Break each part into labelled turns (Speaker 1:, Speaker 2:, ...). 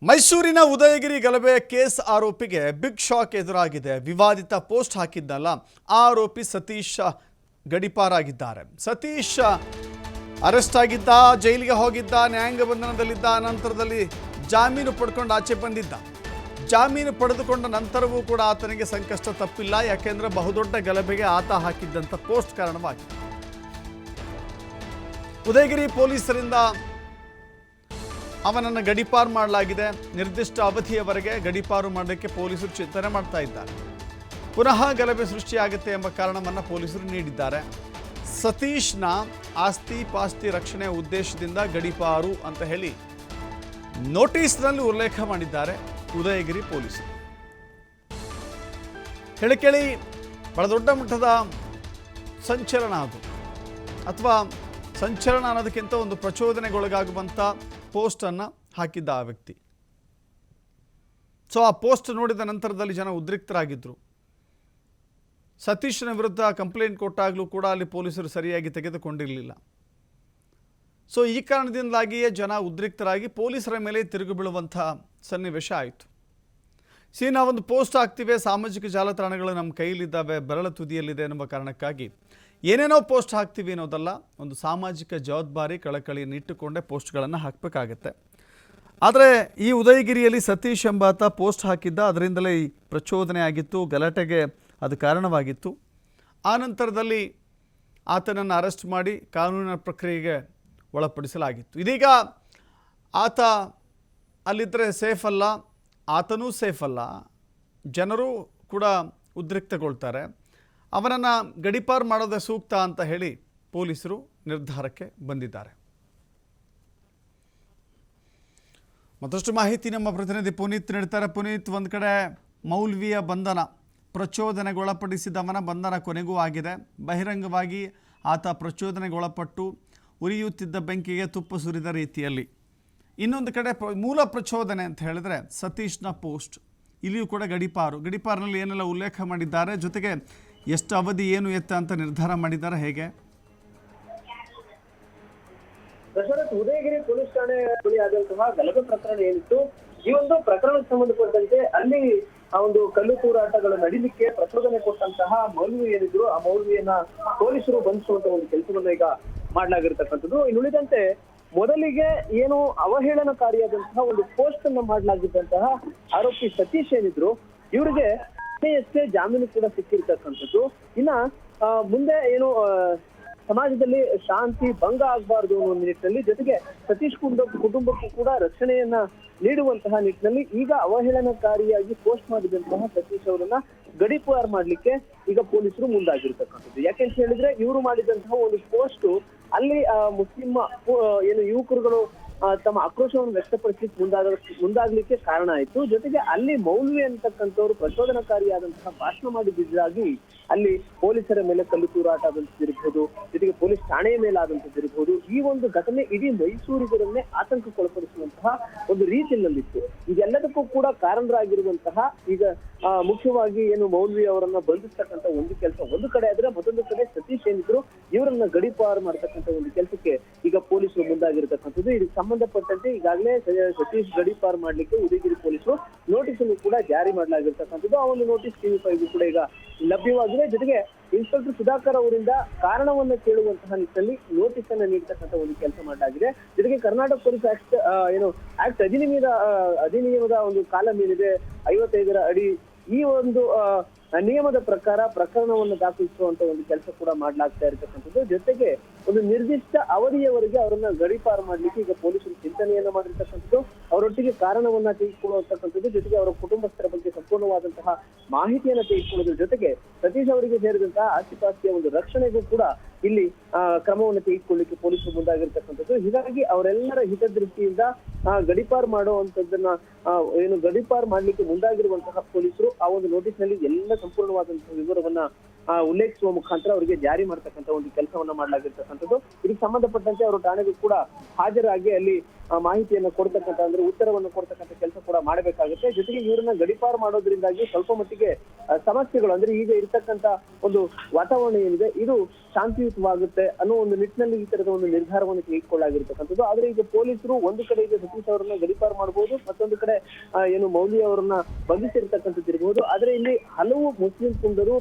Speaker 1: ಮೈಸೂರಿನ ಉದಯಗಿರಿ ಗಲಭೆ ಕೇಸ್ ಆರೋಪಿಗೆ ಬಿಗ್ ಶಾಕ್ ಎದುರಾಗಿದೆ. ವಿವಾದಿತ ಪೋಸ್ಟ್ ಹಾಕಿದ್ದಲ್ಲ, ಆರೋಪಿ ಸತೀಶ್ ಗಡಿಪಾರಾಗಿದ್ದಾರೆ. ಸತೀಶ್ ಅರೆಸ್ಟ್ ಆಗಿದ್ದ, ಜೈಲಿಗೆ ಹೋಗಿದ್ದ, ನ್ಯಾಯಾಂಗ ಬಂಧನದಲ್ಲಿದ್ದ. ನಂತರದಲ್ಲಿ ಜಾಮೀನು ಪಡ್ಕೊಂಡು ಆಚೆ ಬಂದಿದ್ದ. ಜಾಮೀನು ಪಡೆದುಕೊಂಡ ನಂತರವೂ ಕೂಡ ಆತನಿಗೆ ಸಂಕಷ್ಟ ತಪ್ಪಿಲ್ಲ. ಯಾಕೆಂದ್ರೆ ಬಹುದೊಡ್ಡ ಗಲಭೆಗೆ ಆತ ಹಾಕಿದ್ದಂಥ ಪೋಸ್ಟ್ ಕಾರಣವಾಗಿದೆ. ಉದಯಗಿರಿ ಪೊಲೀಸರಿಂದ ಅವನನ್ನು ಗಡಿಪಾರು ಮಾಡಲಾಗಿದೆ. ನಿರ್ದಿಷ್ಟ ಅವಧಿಯವರೆಗೆ ಗಡಿಪಾರು ಮಾಡಲಿಕ್ಕೆ ಪೊಲೀಸರು ಚಿಂತನೆ ಮಾಡ್ತಾ ಇದ್ದಾರೆ. ಪುನಃ ಗಲಭೆ ಸೃಷ್ಟಿಯಾಗುತ್ತೆ ಎಂಬ ಕಾರಣವನ್ನು ಪೊಲೀಸರು ನೀಡಿದ್ದಾರೆ. ಸತೀಶ್ನ ಆಸ್ತಿ ಪಾಸ್ತಿ ರಕ್ಷಣೆ ಉದ್ದೇಶದಿಂದ ಗಡಿಪಾರು ಅಂತ ಹೇಳಿ ನೋಟಿಸ್ನಲ್ಲಿ ಉಲ್ಲೇಖ ಮಾಡಿದ್ದಾರೆ ಉದಯಗಿರಿ ಪೊಲೀಸರು. ಹೇಳಿಕೇಳಿ ಬಹಳ ದೊಡ್ಡ ಮಟ್ಟದ ಸಂಚಲನ ಅದು, ಅಥವಾ ಸಂಚಲನ ಅನ್ನೋದಕ್ಕಿಂತ ಒಂದು ಪ್ರಚೋದನೆಗೊಳಗಾಗುವಂಥ ಪೋಸ್ಟನ್ನು ಹಾಕಿದ್ದ ಆ ವ್ಯಕ್ತಿ. ಸೊ ಆ ಪೋಸ್ಟ್ ನೋಡಿದ ನಂತರದಲ್ಲಿ ಜನ ಉದ್ರಿಕ್ತರಾಗಿದ್ದರು. ಸತೀಶನ ವಿರುದ್ಧ ಕಂಪ್ಲೇಂಟ್ ಕೊಟ್ಟಾಗಲೂ ಕೂಡ ಅಲ್ಲಿ ಪೊಲೀಸರು ಸರಿಯಾಗಿ ತೆಗೆದುಕೊಂಡಿರಲಿಲ್ಲ. ಸೊ ಈ ಕಾರಣದಿಂದಾಗಿಯೇ ಜನ ಉದ್ರಿಕ್ತರಾಗಿ ಪೊಲೀಸರ ಮೇಲೆ ತಿರುಗಿ ಬೀಳುವಂಥ ಸನ್ನಿವೇಶ ಆಯಿತು. ನಾವೊಂದು ಪೋಸ್ಟ್ ಹಾಕ್ತೀವಿ, ಸಾಮಾಜಿಕ ಜಾಲತಾಣಗಳು ನಮ್ಮ ಕೈಲಿದ್ದಾವೆ, ಬೆರಳ ತುದಿಯಲ್ಲಿದೆ ಎನ್ನುವ ಕಾರಣಕ್ಕಾಗಿ ಏನೇನೋ ಪೋಸ್ಟ್ ಹಾಕ್ತೀವಿ ಅನ್ನೋದಲ್ಲ, ಒಂದು ಸಾಮಾಜಿಕ ಜವಾಬ್ದಾರಿ ಕಳಕಳಿಯನ್ನು ಇಟ್ಟುಕೊಂಡೇ ಪೋಸ್ಟ್ಗಳನ್ನು ಹಾಕಬೇಕಾಗತ್ತೆ. ಆದರೆ ಈ ಉದಯಗಿರಿಯಲ್ಲಿ ಸತೀಶ್ ಎಂಬಾತ ಪೋಸ್ಟ್ ಹಾಕಿದ್ದ, ಅದರಿಂದಲೇ ಈ ಪ್ರಚೋದನೆ ಆಗಿತ್ತು, ಗಲಾಟೆಗೆ ಅದು ಕಾರಣವಾಗಿತ್ತು. ಆ ನಂತರದಲ್ಲಿ ಆತನನ್ನು ಅರೆಸ್ಟ್ ಮಾಡಿ ಕಾನೂನಿನ ಪ್ರಕ್ರಿಯೆಗೆ ಒಳಪಡಿಸಲಾಗಿತ್ತು. ಇದೀಗ ಆತ ಅಲ್ಲಿದ್ದರೆ ಸೇಫ್ ಅಲ್ಲ, ಆತನೂ ಸೇಫ್ ಅಲ್ಲ, ಜನರು ಕೂಡ ಉದ್ರಿಕ್ತಗೊಳ್ತಾರೆ. ಅವನನ್ನು ಗಡಿಪಾರು ಮಾಡೋದೇ ಸೂಕ್ತ ಅಂತ ಹೇಳಿ ಪೊಲೀಸರು ನಿರ್ಧಾರಕ್ಕೆ ಬಂದಿದ್ದಾರೆ. ಮತ್ತಷ್ಟು ಮಾಹಿತಿ ನಮ್ಮ ಪ್ರತಿನಿಧಿ ಪುನೀತ್ ನೀಡ್ತಾರೆ. ಪುನೀತ್, ಒಂದು ಕಡೆ ಮೌಲ್ವಿಯ ಬಂಧನ, ಪ್ರಚೋದನೆಗೊಳಪಡಿಸಿದವನ ಬಂಧನ ಕೊನೆಗೂ ಆಗಿದೆ. ಬಹಿರಂಗವಾಗಿ ಆತ ಪ್ರಚೋದನೆಗೊಳಪಟ್ಟು ಉರಿಯುತ್ತಿದ್ದ ಬೆಂಕಿಗೆ ತುಪ್ಪ ಸುರಿದ ರೀತಿಯಲ್ಲಿ. ಇನ್ನೊಂದು ಕಡೆ ಮೂಲ ಪ್ರಚೋದನೆ ಅಂತ ಹೇಳಿದ್ರೆ ಸತೀಶ್ನ ಪೋಸ್ಟ್, ಇಲ್ಲಿಯೂ ಕೂಡ ಗಡಿಪಾರಿನಲ್ಲಿ ಏನೆಲ್ಲ ಉಲ್ಲೇಖ ಮಾಡಿದ್ದಾರೆ, ಜೊತೆಗೆ ಎಷ್ಟು ಅವಧಿ ಏನು ಎತ್ತ ಅಂತ ನಿರ್ಧಾರ ಮಾಡಿದ್ದಾರೆ, ಹೇಗೆ?
Speaker 2: ದಶರಥ್, ಉದಯಗಿರಿ ಪೊಲೀಸ್ ಠಾಣೆ ಬಳಿಯಾದಂತಹ ಗಲಭೆ ಪ್ರಕರಣ ಏನಿತ್ತು, ಈ ಒಂದು ಪ್ರಕರಣಕ್ಕೆ ಸಂಬಂಧಪಟ್ಟಂತೆ ಅಲ್ಲಿ ಆ ಒಂದು ಕಲ್ಲು ತೂರಾಟಗಳು ನಡೀಲಿಕ್ಕೆ ಪ್ರಚೋದನೆ ಕೊಟ್ಟಂತಹ ಮೌಲ್ವಿ ಏನಿದ್ರು, ಆ ಮೌಲ್ವಿಯನ್ನ ಪೊಲೀಸರು ಬಂಧಿಸುವಂತ ಒಂದು ಕೆಲಸವನ್ನ ಈಗ ಮಾಡಲಾಗಿರ್ತಕ್ಕಂಥದ್ದು. ಇನ್ನುಳಿದಂತೆ ಮೊದಲಿಗೆ ಏನು ಅವಹೇಳನಕಾರಿಯಾದಂತಹ ಒಂದು ಪೋಸ್ಟ್ ಅನ್ನ ಮಾಡಲಾಗಿದ್ದಂತಹ ಆರೋಪಿ ಸತೀಶ್ ಏನಿದ್ರು, ಇವರಿಗೆ ಅಷ್ಟೇ ಜಾಮೀನು ಕೂಡ ಸಿಕ್ಕಿರ್ತಕ್ಕಂಥದ್ದು. ಇನ್ನ ಮುಂದೆ ಏನು ಸಮಾಜದಲ್ಲಿ ಶಾಂತಿ ಭಂಗ ಆಗಬಾರ್ದು ಅನ್ನೋ ನಿಟ್ಟಿನಲ್ಲಿ, ಜೊತೆಗೆ ಸತೀಶ್ ಕುಟುಂಬಕ್ಕೂ ಕೂಡ ರಕ್ಷಣೆಯನ್ನ ನೀಡುವಂತಹ ನಿಟ್ಟಿನಲ್ಲಿ ಈಗ ಅವಹೇಳನಕಾರಿಯಾಗಿ ಪೋಸ್ಟ್ ಮಾಡಿದಂತಹ ಸತೀಶ್ ಅವರನ್ನ ಗಡಿಪಾರು ಮಾಡ್ಲಿಕ್ಕೆ ಈಗ ಪೊಲೀಸರು ಮುಂದಾಗಿರ್ತಕ್ಕಂಥದ್ದು. ಯಾಕೆಂತ ಹೇಳಿದ್ರೆ, ಇವರು ಮಾಡಿದಂತಹ ಒಂದು ಪೋಸ್ಟ್ ಅಲ್ಲಿ ಮುಸ್ಲಿಂ ಏನು ಯುವಕರುಗಳು ತಮ್ಮ ಆಕ್ರೋಶವನ್ನು ವ್ಯಕ್ತಪಡಿಸಲಿಕ್ಕೆ ಮುಂದಾಗ್ಲಿಕ್ಕೆ ಕಾರಣ ಆಯ್ತು. ಜೊತೆಗೆ ಅಲ್ಲಿ ಮೌಲ್ವಿ ಅಂತಕ್ಕಂಥವ್ರು ಪ್ರಚೋದನಕಾರಿಯಾದಂತಹ ಭಾಷಣ ಮಾಡಿದ್ದಾಗಿ ಅಲ್ಲಿ ಪೊಲೀಸರ ಮೇಲೆ ಕಲ್ಲು ತೂರಾಟ ಆದಂತದಿರಬಹುದು, ಜೊತೆಗೆ ಪೊಲೀಸ್ ಠಾಣೆಯ ಮೇಲೆ ಆದಂತದಿರಬಹುದು. ಈ ಒಂದು ಘಟನೆ ಇಡೀ ಮೈಸೂರಿಗರನ್ನೇ ಆತಂಕಕ್ಕೊಳಪಡಿಸುವಂತಹ ಒಂದು ರೀತಿಯಲ್ಲಿತ್ತು. ಇದೆಲ್ಲದಕ್ಕೂ ಕೂಡ ಕಾರಣರಾಗಿರುವಂತಹ ಈಗ ಮುಖ್ಯವಾಗಿ ಏನು ಮೌಲ್ವಿ ಅವರನ್ನ ಬಂಧಿಸ್ತಕ್ಕಂಥ ಒಂದು ಕೆಲಸ ಒಂದು ಕಡೆ ಆದ್ರೆ, ಮತ್ತೊಂದು ಕಡೆ ಸತೀಶ್ ಏನಿದ್ರು ಇವರನ್ನ ಗಡಿಪಾರು ಮಾಡತಕ್ಕಂಥ ಒಂದು ಕೆಲಸಕ್ಕೆ ಈಗ ಪೊಲೀಸರು ಮುಂದಾಗಿರ್ತಕ್ಕಂಥದ್ದು. ಇದಕ್ಕೆ ಸಂಬಂಧಪಟ್ಟಂತೆ ಈಗಾಗಲೇ ಸತೀಶ್ ಗಡಿಪಾರು ಮಾಡ್ಲಿಕ್ಕೆ ಉದಯಗಿರಿ ಪೊಲೀಸರು ನೋಟಿಸ್ ಅನ್ನು ಕೂಡ ಜಾರಿ ಮಾಡಲಾಗಿರ್ತಕ್ಕಂಥದ್ದು. ಆ ಒಂದು ನೋಟಿಸ್ TV5 ಕೂಡ ಈಗ ಲಭ್ಯವಾಗಿದೆ. ಜೊತೆಗೆ ಇನ್ಸ್ಪೆಕ್ಟರ್ ಸುಧಾಕರ್ ಅವರಿಂದ ಕಾರಣವನ್ನ ಕೇಳುವಂತಹ ನಿಟ್ಟಿನಲ್ಲಿ ನೋಟಿಸ್ ಅನ್ನ ನೀಡತಕ್ಕಂಥ ಒಂದು ಕೆಲಸ ಮಾಡಲಾಗಿದೆ. ಜೊತೆಗೆ ಕರ್ನಾಟಕ ಪೊಲೀಸ್ ಆಕ್ಟ್ ಅಧಿನಿಯಮದ ಒಂದು ಕಾಲಂ ಏನಿದೆ 55 ಅಡಿ, ಈ ಒಂದು ನಿಯಮದ ಪ್ರಕಾರ ಪ್ರಕರಣವನ್ನು ದಾಖಲಿಸುವಂತ ಒಂದು ಕೆಲಸ ಕೂಡ ಮಾಡಲಾಗ್ತಾ ಇರತಕ್ಕಂಥದ್ದು. ಜೊತೆಗೆ ಒಂದು ನಿರ್ದಿಷ್ಟ ಅವಧಿಯವರೆಗೆ ಅವರನ್ನ ಗಡಿಪಾರು ಮಾಡ್ಲಿಕ್ಕೆ ಈಗ ಪೊಲೀಸರು ಚಿಂತನೆಯನ್ನ ಮಾಡಿರ್ತಕ್ಕಂಥದ್ದು. ಅವರೊಟ್ಟಿಗೆ ಕಾರಣವನ್ನ ತೆಗೆದುಕೊಳ್ಳತಕ್ಕಂಥದ್ದು, ಜೊತೆಗೆ ಅವರ ಕುಟುಂಬಸ್ಥರ ಬಗ್ಗೆ ಸಂಪೂರ್ಣವಾದಂತಹ ಮಾಹಿತಿಯನ್ನ ತೆಗೆದುಕೊಳ್ಳೋದ್ರ ಜೊತೆಗೆ ಸತೀಶ್ ಅವರಿಗೆ ಸೇರಿದಂತಹ ಆಸ್ತಿಪಾಸ್ತಿಯ ಒಂದು ರಕ್ಷಣೆಗೂ ಕೂಡ ಇಲ್ಲಿ ಕ್ರಮವನ್ನು ತೆಗೆದುಕೊಳ್ಳಿಕ್ಕೆ ಪೊಲೀಸರು ಮುಂದಾಗಿರ್ತಕ್ಕಂಥದ್ದು. ಹೀಗಾಗಿ ಅವರೆಲ್ಲರ ಹಿತದೃಷ್ಟಿಯಿಂದ ಗಡಿಪಾರು ಮಾಡುವಂತದ್ದನ್ನ ಏನು ಗಡಿಪಾರು ಮಾಡ್ಲಿಕ್ಕೆ ಮುಂದಾಗಿರುವಂತಹ ಪೊಲೀಸರು ಆ ಒಂದು ನೋಟಿಸ್ ನಲ್ಲಿ ಎಲ್ಲ ಸಂಪೂರ್ಣವಾದಂತಹ ವಿವರವನ್ನ ಉಲ್ಲೇಖಿಸುವ ಮುಖಾಂತರ ಅವರಿಗೆ ಜಾರಿ ಮಾಡ್ತಕ್ಕಂಥ ಒಂದು ಕೆಲಸವನ್ನ ಮಾಡಲಾಗಿರ್ತಕ್ಕಂಥದ್ದು. ಇದಕ್ಕೆ ಸಂಬಂಧಪಟ್ಟಂತೆ ಅವರು ಠಾಣೆಗೂ ಕೂಡ ಹಾಜರಾಗಿ ಅಲ್ಲಿ ಮಾಹಿತಿಯನ್ನು ಕೊಡ್ತಕ್ಕಂಥ ಅಂದ್ರೆ ಉತ್ತರವನ್ನು ಕೊಡ್ತಕ್ಕಂಥ ಕೆಲಸ ಕೂಡ ಮಾಡಬೇಕಾಗುತ್ತೆ. ಜೊತೆಗೆ ಇವರನ್ನ ಗಡೀಪಾರು ಮಾಡೋದ್ರಿಂದಾಗಿ ಸ್ವಲ್ಪ ಮಟ್ಟಿಗೆ ಸಮಸ್ಯೆಗಳು ಅಂದ್ರೆ ಈಗ ಇರ್ತಕ್ಕಂಥ ಒಂದು ವಾತಾವರಣ ಏನಿದೆ ಇದು ಶಾಂತಿಯುತವಾಗುತ್ತೆ ಅನ್ನೋ ಒಂದು ನಿಟ್ಟಿನಲ್ಲಿ ಈ ತರದ ಒಂದು ನಿರ್ಧಾರವನ್ನು ತೆಗೆದುಕೊಳ್ಳಾಗಿರ್ತಕ್ಕಂಥದ್ದು. ಆದ್ರೆ ಈಗ ಪೊಲೀಸರು ಒಂದು ಕಡೆ ಈಗ ಸತೀಶ್ ಅವರನ್ನ ಗಡೀಪಾರು ಮಾಡಬಹುದು, ಮತ್ತೊಂದು ಕಡೆ ಏನು ಮೌಲ್ಯ ಅವರನ್ನ ಬಂಧಿಸಿರ್ತಕ್ಕಂಥದ್ದು ಇರಬಹುದು. ಆದ್ರೆ ಇಲ್ಲಿ ಹಲವು ಮುಸ್ಲಿಂ ಪುಂಡರು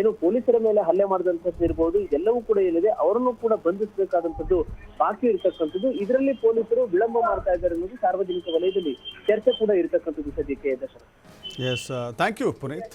Speaker 2: ಏನು ಪೊಲೀಸರ ಮೇಲೆ ಹಲ್ಲೆ ಮಾಡಿದಂಥದ್ದು ಇರಬಹುದು, ಇದೆಲ್ಲವೂ ಕೂಡ ಏನಿದೆ ಅವರನ್ನು ಕೂಡ ಬಂಧಿಸಬೇಕಾದಂಥದ್ದು ಬಾಕಿ ಇರ್ತಕ್ಕಂಥದ್ದು. ಇದರಲ್ಲಿ ಪೊಲೀಸರು ವಿಳಂಬ ಮಾಡ್ತಾ ಇದ್ದಾರೆ ಅನ್ನೋದು ಸಾರ್ವಜನಿಕ ವಲಯದಲ್ಲಿ ಚರ್ಚೆ ಕೂಡ ಇರ್ತಕ್ಕಂಥದ್ದು ಸದ್ಯಕ್ಕೆ Dasharatha.
Speaker 1: Yes, thank you Puneeth.